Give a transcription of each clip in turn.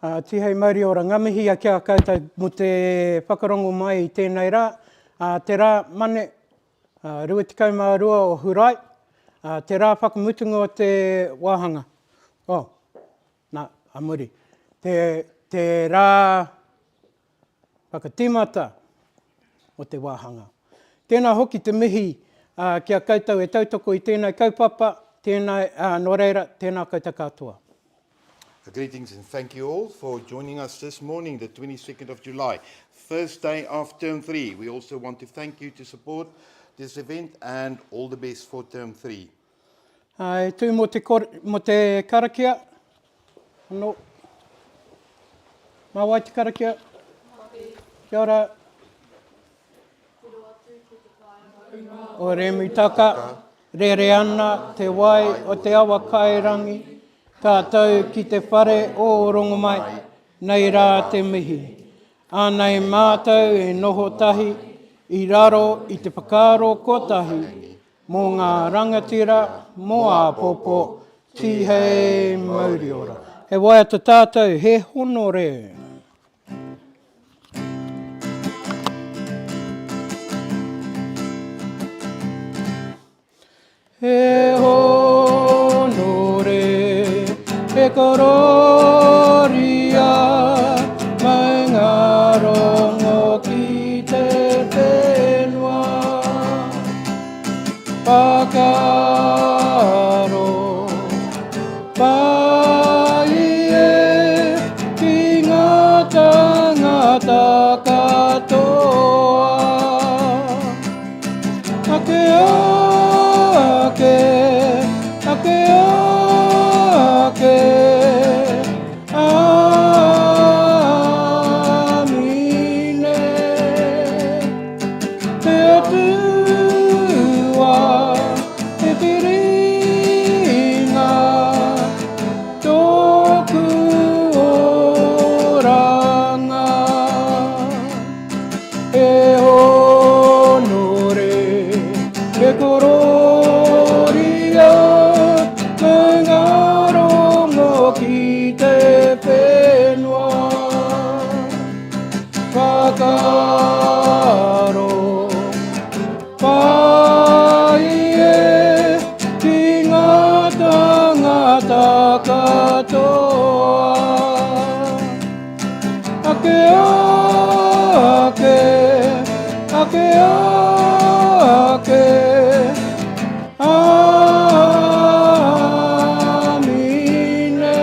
Tihei mauri ora ngamihi a kia koutou mo te whakarongo mai I tēnei rā. Te rā mane, 22 o Hurai, te rā whakamutunga o te wāhanga. Amuri. Te rā whakatīmata o te wāhanga. Tēnā hoki te mihi kia koutou e tautoko I tēnei kaupapa, tēnei nō reira, tēnā koutou katoa. Greetings and thank you all for joining us this morning, the 22nd of July, first day of Term 3. We also want to thank you to support this event and all the best for Term 3. Tū mo te karakia. No. Mawai te karakia. Kia ora. O remitaka, rere ana te wai o te awa kairangi. Tātou ki te whare o rongomai, nei rā te mihi. Ānei mātou e noho tahi, I raro I te whakaaro kotahi, mō ngā rangatira, mō a popo, tihei mauri ora. He wai ata tātou, he honore. He honore, he kororia, mai ngā rongo ki te whenua. Whakaaro, pai e, ki ngā tangata katoa. Ake ake, ake ake, amine. Te atua, te tiringa, tōku oranga. E honore, e kororia, me ngā rongo ki te whenua. Whakaaro, pai e, ki ngā tangata katoa. Ake ake, ake ake, amine.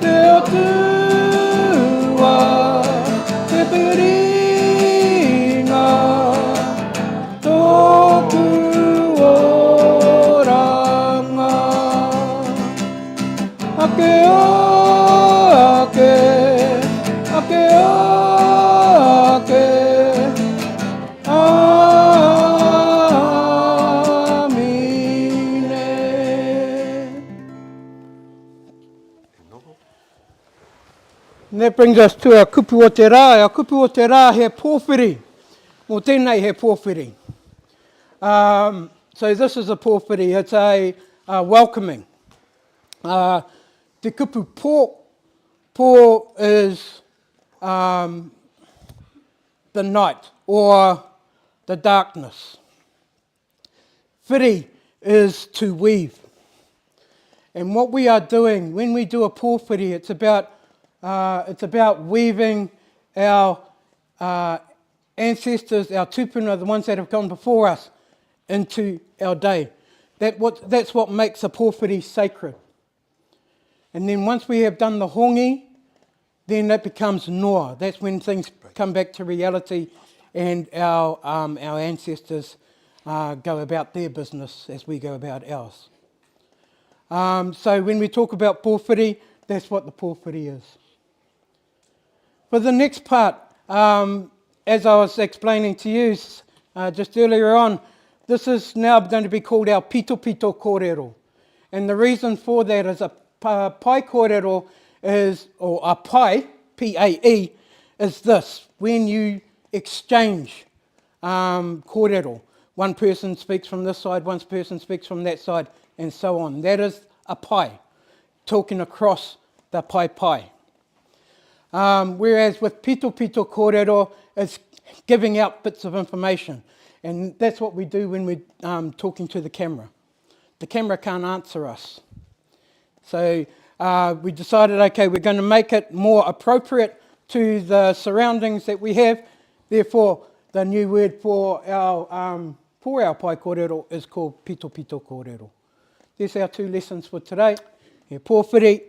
Te atua, te piringa, tōku oranga. Ake ake, ake ake, amine. And that brings us to our kupu o te rā. Our kupu o te rā he pōwhiri. Mō tēnei he pōwhiri. So this is a pōwhiri. It's a welcoming. Te kupu pō. Pō is the night or the darkness. Whiri is to weave. And what we are doing when we do a pōwhiri, it's about weaving our ancestors, our tupuna, the ones that have gone before us, into our day. That's what makes a pōwhiri sacred. And then once we have done the hongi, then that becomes noa. That's when things come back to reality and our ancestors go about their business as we go about ours. So when we talk about pōwhiri, that's what the pōwhiri is. For the next part, as I was explaining to you just earlier on, this is now going to be called our Pitopitokorero. And the reason for that is a pai kōrero is, or a pai, P-A-E, is this. When you exchange kōrero, one person speaks from this side, one person speaks from that side, and so on. That is a pai, talking across the pai pai. Whereas with Pitopitokorero, it's giving out bits of information. And that's what we do when we're talking to the camera. The camera can't answer us. So we decided, okay, we're going to make it more appropriate to the surroundings that we have. Therefore, the new word for our pai kōrero is called Pitopitokorero. There's our 2 lessons for today. He pōwhiri,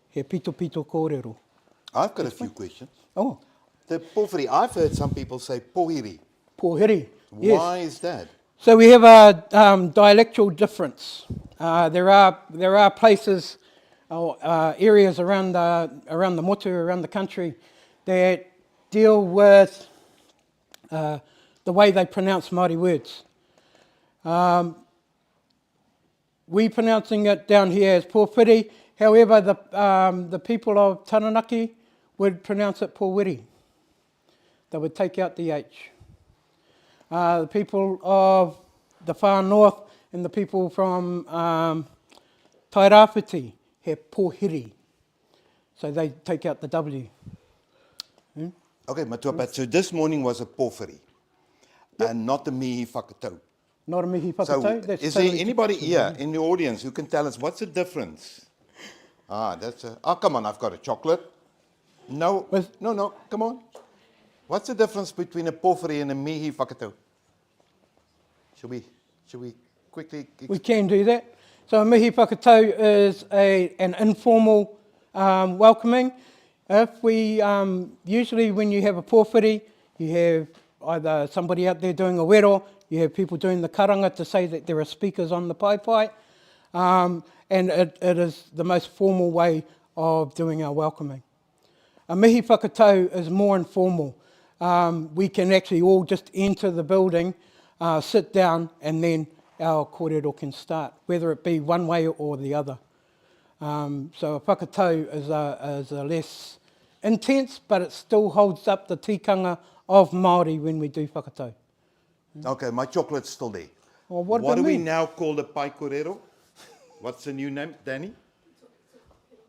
he Pitopitokorero. I've got a few questions. Oh, The pōwhiri, I've heard some people say pōhiri. pōhiri. Yes. Why is that? So we have a dialectal difference. There are places or areas around the motu, around the country, that deal with the way they pronounce Māori words. We pronouncing it down here as pōwhiri. However, the people of Taranaki would pronounce it pōwiri. They would take out the H. The people of the far north and the people from Tairāwhiti have pōhiri. So they take out the W. Okay, matua, but so this morning was a pōwhiri and not a mihi whakatau. Not a mihi So whakatau. That's is totally there anybody here in the audience who can tell us what's the difference? Come on, I've got a chocolate. No, no, come on. What's the difference between a pōwhiri and a mihi whakatau? Should we quickly... We can do that. So a mihi whakatau is an informal welcoming. If we, usually when you have a pōwhiri, you have either somebody out there doing a wero, you have people doing the karanga to say that there are speakers on the pai pai, and it is the most formal way of doing our welcoming. A mihi whakatau is more informal. We can actually all just enter the building, sit down, and then our kōrero can start, whether it be one way or the other. So a whakatau is a less intense, but it still holds up the tikanga of Māori when we do whakatau. Okay, my chocolate's still there. Well, what do about we me? now call the pai kōrero? What's the new name, Danny?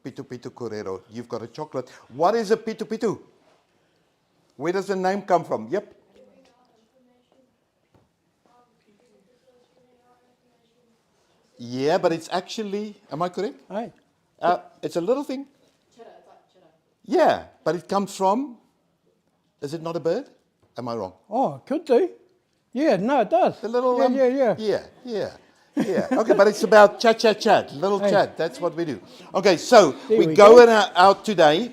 Pitopitokorero. You've got a chocolate. What is a pitupitu? Where does the name come from? Yep. Yeah, but it's actually, am I correct? Hey. It's a little thing. Yeah, but it comes from, is it not a bird? Am I wrong? Oh, it could do. Yeah, no, it does. The little... Yeah. Yeah. Okay, but it's about chat, little Hey. chat. That's what we do. Okay, so There we we go go. out today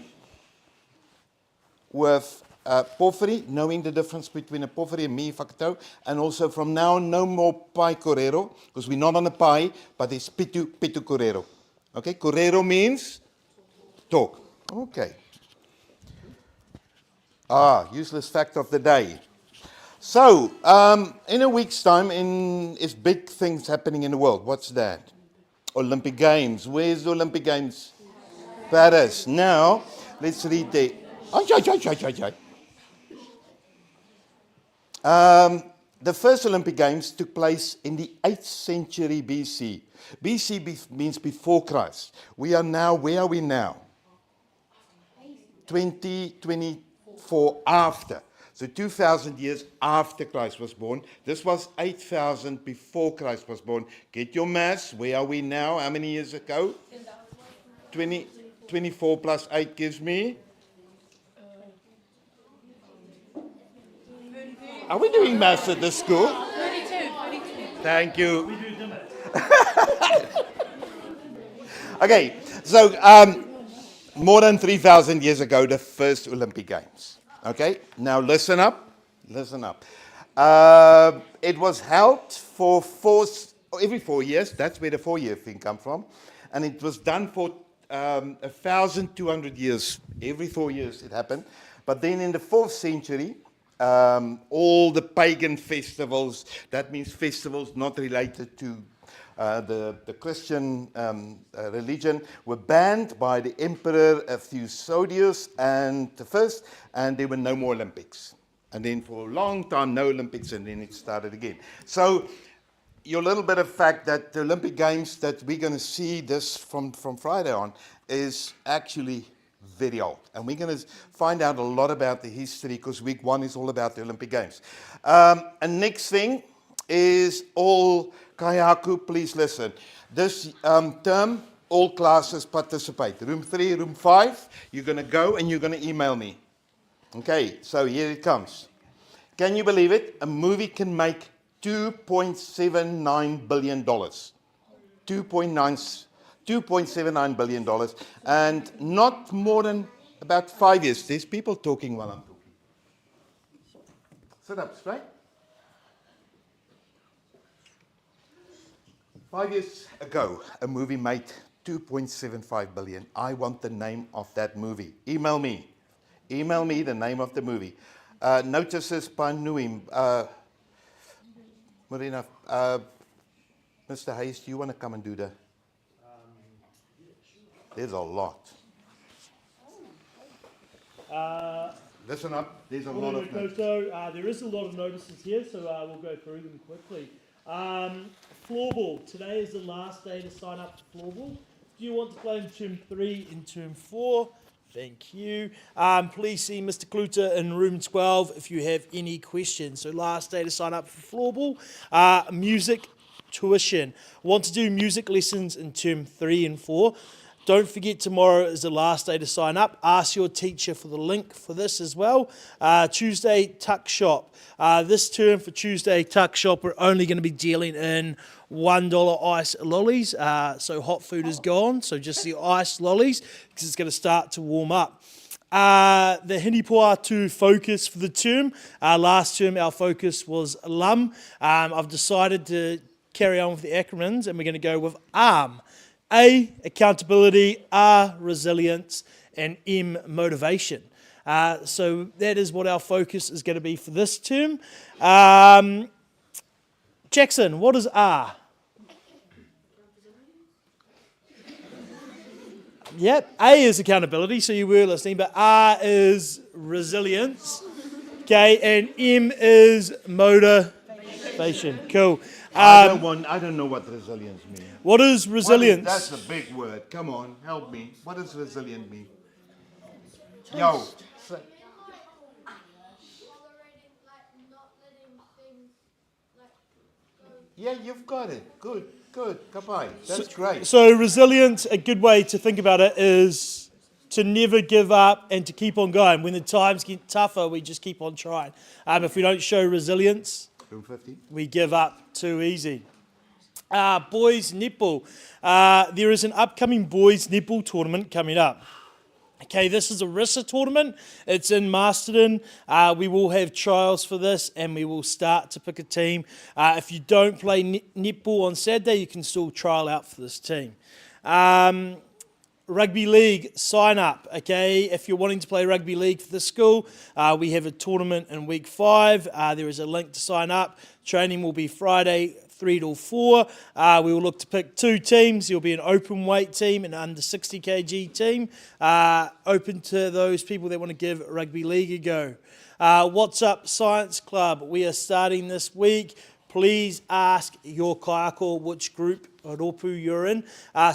with pōwhiri, knowing the difference between a pōwhiri and mihi whakatau, and also from now on, no more pai kōrero, because we're not on a pai, but it's Pitopitokorero. Okay, korero means talk. Okay. Useless fact of the day. So, in a week's time, is big things happening in the world. What's that? Olympic Games. Where's the Olympic Games? Paris. Now, let's read the... The first Olympic Games took place in the 8th century BC. BC means before Christ. We are now, where are we now? 2024 after. So 2,000 years after Christ was born. This was 8,000 before Christ was born. Get your maths. Where are we now? How many years ago? 24 plus 8 gives me? Are we doing maths at this school? 32. Thank you. Okay, so more than 3,000 years ago, the first Olympic Games. Okay, now listen up. It was held for every 4 years. That's where the 4-year thing comes from. And it was done for 1,200 years. Every 4 years it happened. But then in the 4th century, all the pagan festivals, that means festivals not related to the Christian religion, were banned by the Emperor Theodosius and the First, and there were no more Olympics. And then for a long time, no Olympics, and then it started again. So your little bit of fact that the Olympic Games that we're going to see this from Friday on is actually very old. And we're going to find out a lot about the history because week 1 is all about the Olympic Games. And next thing is all Kaihaku, please listen. This term, all classes participate. Room 3, room 5, you're going to go and you're going to email me. Okay, so here it comes. Can you believe it? A movie can make $2.79 billion. $2.79 billion. And not more than about 5 years. There's people talking while I'm talking. Sit up straight. 5 years ago, a movie made $2.75 billion. I want the name of that movie. Email me. Email me the name of the movie. Notices Panuim. Marina, Mr. Hayes, do you want to come and do the... There's a lot. Listen up, there's a lot of notices. There is a lot of notices here, so we'll go through them quickly. Floorball. Today is the last day to sign up for floorball. Do you want to play in term 3 and term 4? Thank you. Please see Mr. Kluter in room 12 if you have any questions. So last day to sign up for floorball. Music tuition. Want to do music lessons in term 3 and 4? Don't forget tomorrow is the last day to sign up. Ask your teacher for the link for this as well. Tuesday tuck shop. This term for Tuesday tuck shop, we're only going to be dealing in $1 ice lollies. So hot food is gone. So just the ice lollies because it's going to start to warm up. The Hinipoatu focus for the term. Last term our focus was LUM. I've decided to carry on with the acronyms and we're going to go with ARM. A, accountability, R, resilience, and M, motivation. So that is what our focus is going to be for this term. Jackson, what is R? Yep, A is accountability, so you were listening, but R is resilience. Okay, and M is motivation. Cool. I don't know what resilience means. What is resilience? That's a big word. Come on, help me. What does resilient mean? Yo. Yeah, you've got it. Good. Kapai. That's great. So resilience, a good way to think about it is to never give up and to keep on going. When the times get tougher, we just keep on trying. If we don't show resilience, Room 50. we give up too easy. Boys netball. There is an upcoming boys netball tournament coming up. Okay, this is a RISA tournament. It's in Masterton. We will have trials for this and we will start to pick a team. If you don't play netball on Saturday, you can still trial out for this team. Rugby league, sign up, okay? If you're wanting to play rugby league for the school, we have a tournament in week 5. There is a link to sign up. Training will be Friday, 3 till 4. We will look to pick 2 teams. There will be an open weight team and under 60 kg team. Open to those people that want to give rugby league a go. What's Up Science Club? We are starting this week. Please ask your kaiako which group Ropu you're in.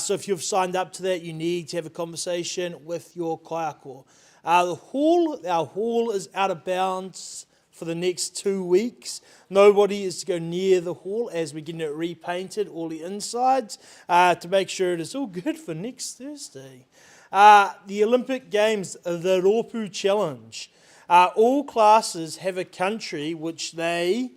So if you've signed up to that, you need to have a conversation with your kaiako. Our hall is out of bounds for the next 2 weeks. Nobody is to go near the hall as we're getting it repainted, all the insides, to make sure it is all good for next Thursday. The Olympic Games, the Ropu Challenge. All classes have a country which they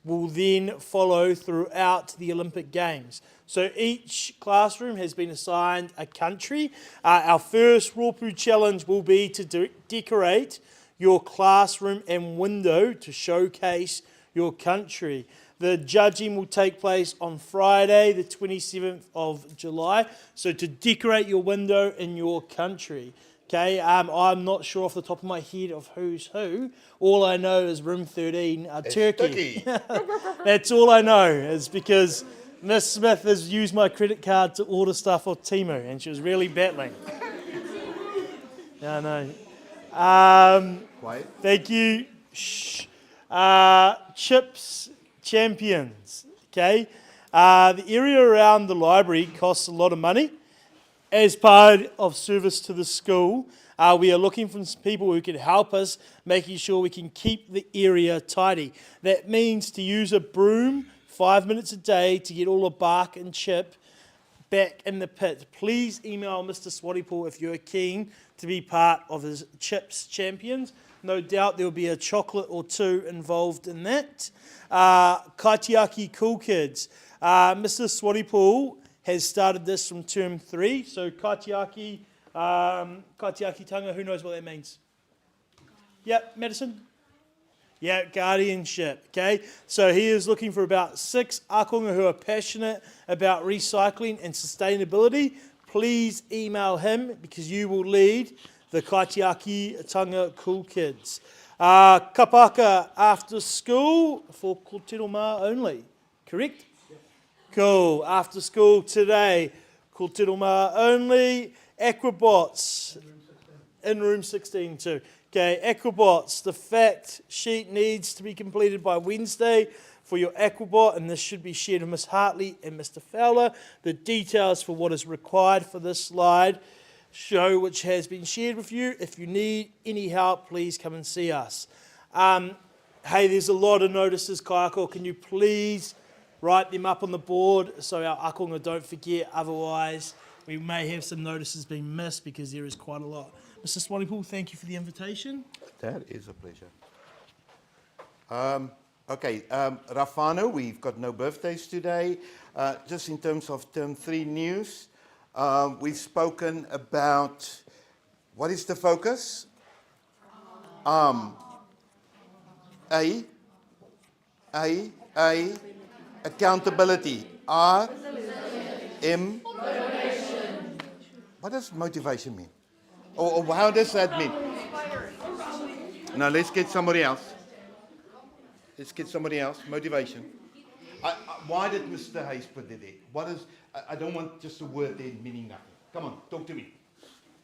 will then follow throughout the Olympic Games. So each classroom has been assigned a country. Our first Ropu Challenge will be to decorate your classroom and window to showcase your country. The judging will take place on Friday, the 27th of July. So to decorate your window in your country. Okay, I'm not sure off the top of my head of who's who. All I know is room 13, Turkey. That's all I know, is because Miss Smith has used my credit card to order stuff off Temu, and she was really battling. Yeah, I know. Quiet. Thank you. Shh. Chips champions. okay? The area around the library costs a lot of money. As part of service to the school, we are looking for some people who can help us, making sure we can keep the area tidy. That means to use a broom 5 minutes a day to get all the bark and chip back in the pit. Please email Mr. Swanepoel if you're keen to be part of his Chips Champions. No doubt there will be a chocolate or two involved in that. Kaitiaki Cool Kids. Mr. Swanepoel has started this from term 3. So Kaitiaki tanga, who knows what that means? Yep, Madison? Yeah, guardianship, okay? So he is looking for about 6 akonga who are passionate about recycling and sustainability. Please email him because you will lead the Kaitiaki Tanga Cool Kids. Kapaka after school for Kōtero only, correct? Cool. After school today, Kōtero only. Aquabots in room 16 too. Okay, Aquabots, the fact sheet needs to be completed by Wednesday for your Aquabot, and this should be shared with Ms. Hartley and Mr. Fowler. The details for what is required for this slide show which has been shared with you. If you need any help, please come and see us. Hey, there's a lot of notices, Kaiako. Can you please write them up on the board so our akonga don't forget, otherwise we may have some notices being missed because there is quite a lot. Mr. Swanepoel, thank you for the invitation. That is a pleasure. Okay, Rāhina, we've got no birthdays today. Just in terms of term 3 news, we've spoken about, what is the focus? Accountability. What does motivation mean? Or how does that mean? Now let's get somebody else. Let's get somebody else. Motivation. Why did Mr. Hayes put it there? What is? I don't want just a word there meaning nothing. Come on, talk to me.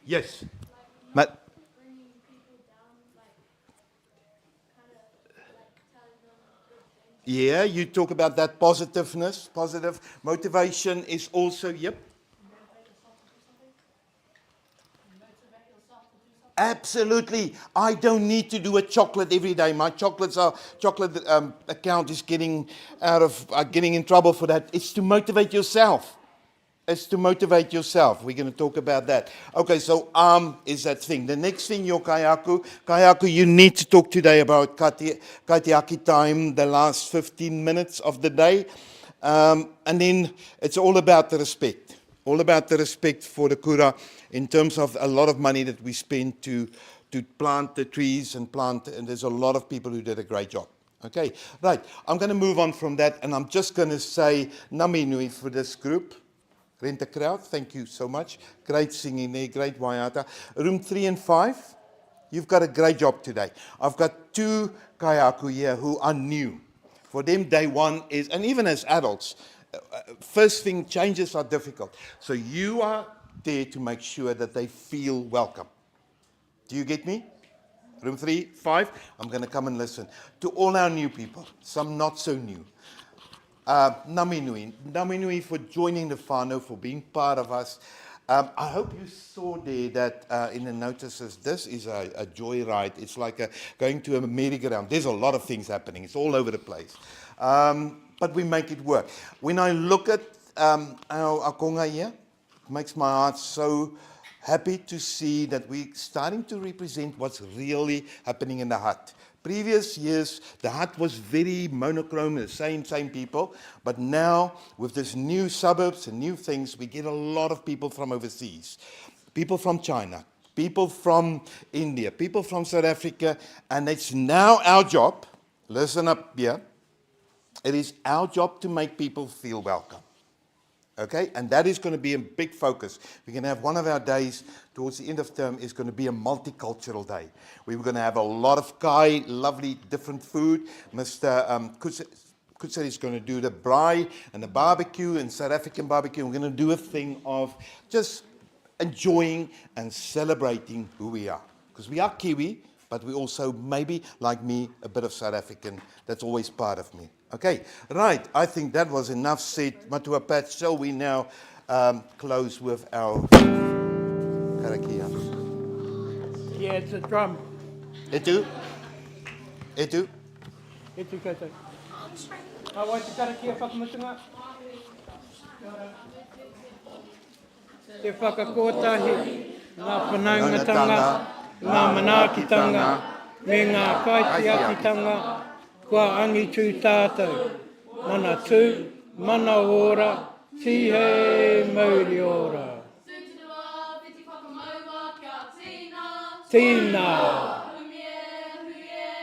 Yes. Matt. Yeah, you talk about that positiveness, positive motivation is also, yep. Absolutely. I don't need to do a chocolate every day. My chocolate account is getting in trouble for that. It's to motivate yourself. It's to motivate yourself. We're going to talk about that. Okay, so is that thing. The next thing, your Kaiaku. Kaiaku, you need to talk today about Kaitiaki time, the last 15 minutes of the day. And then it's all about the respect. All about the respect for the kura in terms of a lot of money that we spend to plant the trees and there's a lot of people who did a great job. Okay, right. I'm going to move on from that and I'm just going to say nami nui for this group. Rent a crowd, thank you so much. Great singing there, great waiata. Room 3 and 5, you've got a great job today. I've got 2 kaiaku here who are new. For them, day 1 is, and even as adults, first thing, changes are difficult. So you are there to make sure that they feel welcome. Do you get me? Room 3, 5, I'm going to come and listen. To all our new people, some not so new. Nami nui for joining the whānau, for being part of us. I hope you saw there that in the notices, this is a joyride. It's like going to a merry-go-round. There's a lot of things happening. It's all over the place. But we make it work. When I look at our akonga here, it makes my heart so happy to see that we're starting to represent what's really happening in the hut. Previous years, the hut was very monochrome, the same people. But now, with this new suburbs and new things, we get a lot of people from overseas. People from China, people from India, people from South Africa. And it's now our job, listen up here, it is our job to make people feel welcome. Okay, and that is going to be a big focus. We're going to have one of our days towards the end of term is going to be a multicultural day. We're going to have a lot of Kai, lovely different food. Mr. Kutsa is going to do the braai and the barbecue and South African barbecue. We're going to do a thing of just enjoying and celebrating who we are. Because we are Kiwi, but we also maybe, like me, a bit of South African. That's always part of me. Okay, right. I think that was enough said. Matua Pat, shall we now close with our karakia? Yeah, it's a drum. Etu? Etu? It's a kata. I want to karakia whakamutunga. Te whakakotahi, ngā whanaungatanga, ngā manaakitanga, me ngā kaitiakitanga, kua angitu tātou. Mana tū, mana ora, tihe mauri ora. Tīnā.